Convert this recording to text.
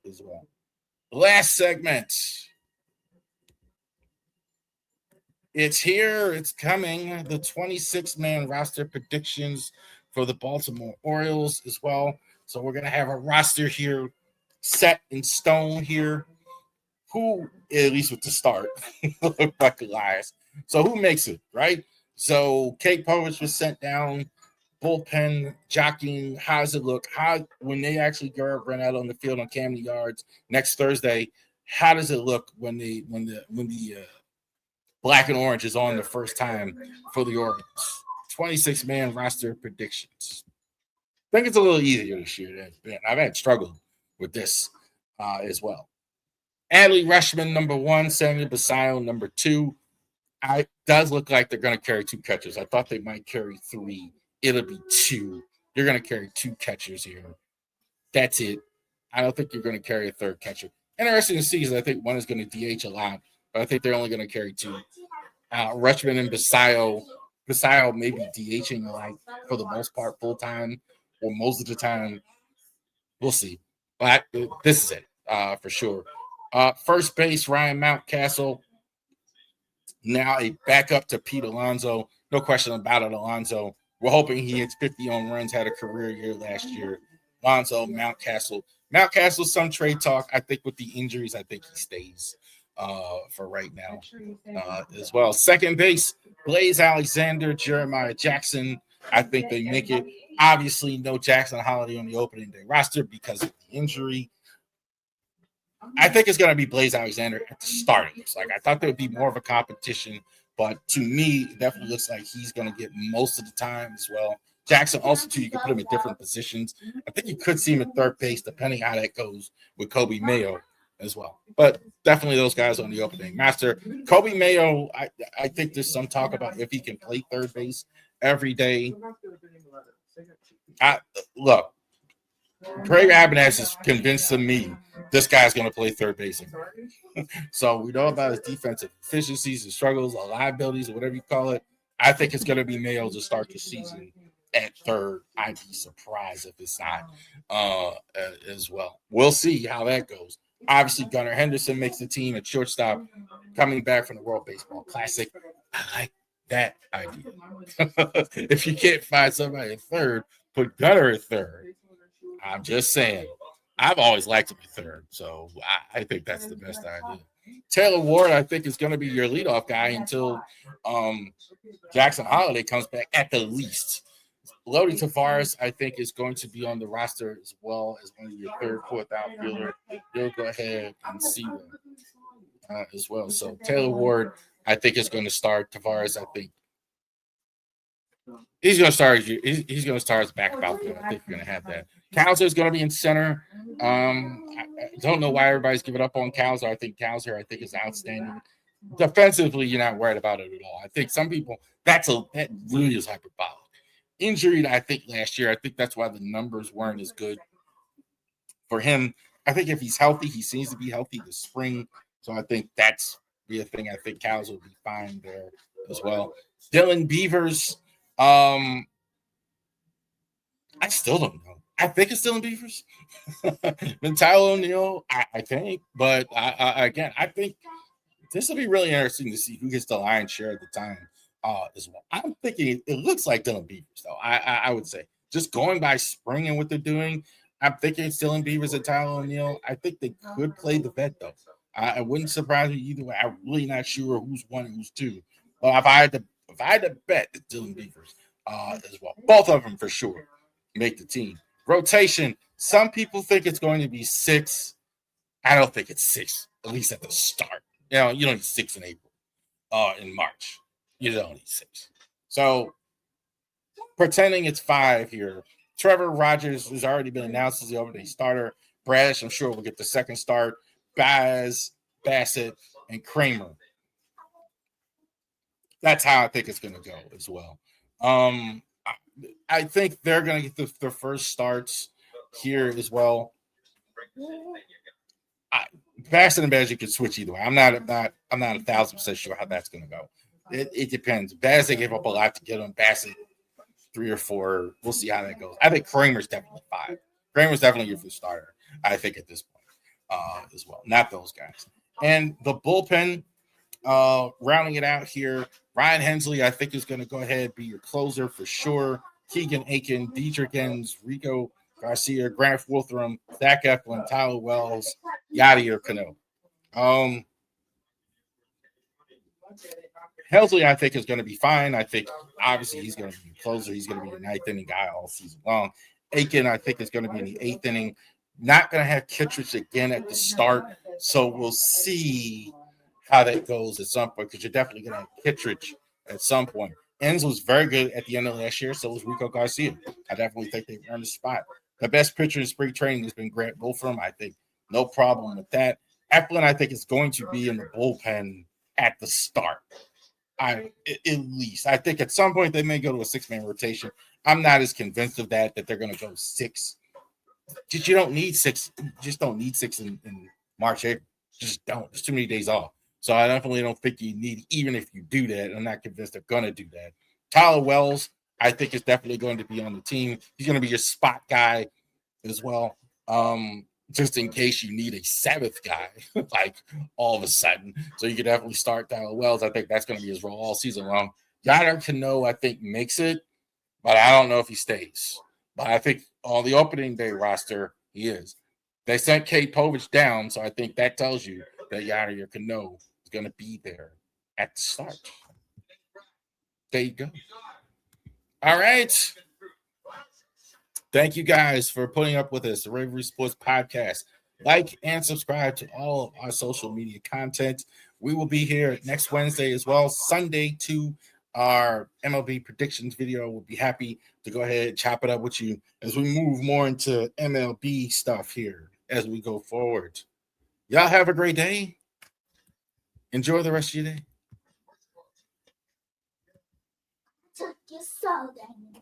as well. Last segment. It's here. It's coming. The 26-man roster predictions for the Baltimore Orioles as well. So we're going to have a roster here set in stone here. Who, at least with the start, look like Elias. So who makes it, right? So Kate Povich was sent down, bullpen jockeying. How does it look? How when they actually run out on the field on Camden Yards next Thursday? How does it look when the black and orange is on the first time for the Orioles? 26-man roster predictions. I think it's a little easier this year than it's been. I've had struggled with this as well. Adley Rutschman, number 1. Samuel Basallo, number 2. It does look like they're going to carry 2 catchers. I thought they might carry 3. It'll be 2. You're going to carry 2 catchers here. That's it. I don't think you're going to carry a 3rd catcher. Interesting to see because I think one is going to DH a lot, but I think they're only going to carry 2. Rutschman and Basallo maybe DHing like for the most part full time or most of the time. We'll see. But this is it for sure. First base, Ryan Mountcastle. Now a backup to Pete Alonso. No question about it, Alonso. We're hoping he hits 50 home runs, had a career year last year. Alonso, Mountcastle. Mountcastle, some trade talk. I think with the injuries, I think he stays for right now as well. Second base, Blaze Alexander, Jeremiah Jackson. I think they make it. Obviously, no Jackson Holiday on the opening day roster because of the injury. I think it's going to be Blaze Alexander at the starting. It's like I thought there would be more of a competition, but to me, it definitely looks like he's going to get most of the time as well. Jackson also, too, you can put him in different positions. I think you could see him at third base, depending how that goes with Kobe Mayo as well. But definitely those guys on the opening master. Kobe Mayo, I think there's some talk about if he can play third base every day. Look, Craig Abernathy is convinced me this guy's going to play third base. So we know about his defensive efficiencies and struggles or liabilities or whatever you call it. I think it's going to be Mayo to start the season at third. I'd be surprised if it's not as well. We'll see how that goes. Obviously, Gunnar Henderson makes the team at shortstop coming back from the World Baseball Classic. I like that idea. If you can't find somebody at third, put Gunnar at third. I'm just saying. I've always liked him at third, so I think that's the best idea. Taylor Ward, I think, is going to be your leadoff guy until Jackson Holiday comes back at the least. Lodi Tavares, I think, is going to be on the roster as well as one of your third, fourth outfielder. You'll go ahead and see them as well. So Taylor Ward, I think, is going to start. Tavares, I think, he's going to start. He's going to start as backup outfielder. I think you're going to have that. Kowser is going to be in center. I don't know why everybody's giving up on Kowser. I think Kowser, is outstanding. Defensively, you're not worried about it at all. I think some people, that really is hyperbolic. Injured, I think, last year. I think that's why the numbers weren't as good for him. I think if he's healthy, he seems to be healthy this spring. So I think that's the thing. I think Kowser will be fine there as well. Dylan Beavers, I still don't know. I think it's Dylan Beavers. And Tyler O'Neill, I think. But again, I think this will be really interesting to see who gets the lion's share at the time as well. I'm thinking it looks like Dylan Beavers, though. I would say. Just going by spring and what they're doing, I'm thinking it's Dylan Beavers and Tyler O'Neill. I think they could play the vet, though. It wouldn't surprise me either way. I'm really not sure who's one and who's two. But if I had to bet, it's Dylan Beavers as well. Both of them for sure make the team. Rotation. Some people think it's going to be 6. I don't think it's 6, at least at the start. You don't need 6 in April. In March. You don't need 6. So pretending it's 5 here. Trevor Rogers has already been announced as the opening starter. Bradish, I'm sure, will get the second start. Baz, Bassett, and Kramer. That's how I think it's going to go as well. I think they're going to get their first starts here as well. Bassett and Bassett could switch either way. I'm not 1,000% sure how that's going to go. It depends. Bassett gave up a lot to get on. Bassett 3 or 4. We'll see how that goes. I think Kramer's definitely 5. Kramer's definitely your first starter. I think at this point. as well. Not those guys. And the bullpen, rounding it out here, Ryan Hensley, I think, is going to go ahead and be your closer for sure. Keegan Aiken, Dietrich Enns, Rico Garcia, Grant Wolthram, Zach Eflin, Tyler Wells, Yadier Cano. Hensley, I think, is going to be fine. I think, obviously, he's going to be a closer. He's going to be a ninth inning guy all season long. Aiken, I think, is going to be in the eighth inning. Not going to have Kittredge again at the start, so we'll see how that goes at some point, because you're definitely going to have Kittredge at some point. Enns was very good at the end of last year, so was Rico Garcia. I definitely think they've earned a spot. The best pitcher in spring training has been Grant Wolfram. I think no problem with that. Eflin, I think, is going to be in the bullpen at the start. At least. I think at some point they may go to a six-man rotation. I'm not as convinced of that they're going to go six. You don't need six. You just don't need six in March, April. Just don't. There's too many days off. So I definitely don't think you need, even if you do that. I'm not convinced they're going to do that. Tyler Wells, I think, is definitely going to be on the team. He's going to be your spot guy as well. Just in case you need a seventh guy, like all of a sudden. So you could definitely start Tyler Wells. I think that's going to be his role all season long. Yadier Cano, I think, makes it, but I don't know if he stays. But I think on the opening day roster, he is. They sent Kate Povich down, so I think that tells you that Yadier Cano is going to be there at the start. There you go. All right. Thank you guys for putting up with us, the Ravori Sports Podcast. Like and subscribe to all of our social media content. We will be here next Wednesday as well. Sunday to our MLB predictions video. We'll be happy to go ahead and chop it up with you as we move more into MLB stuff here as we go forward. Y'all have a great day. Enjoy the rest of your day.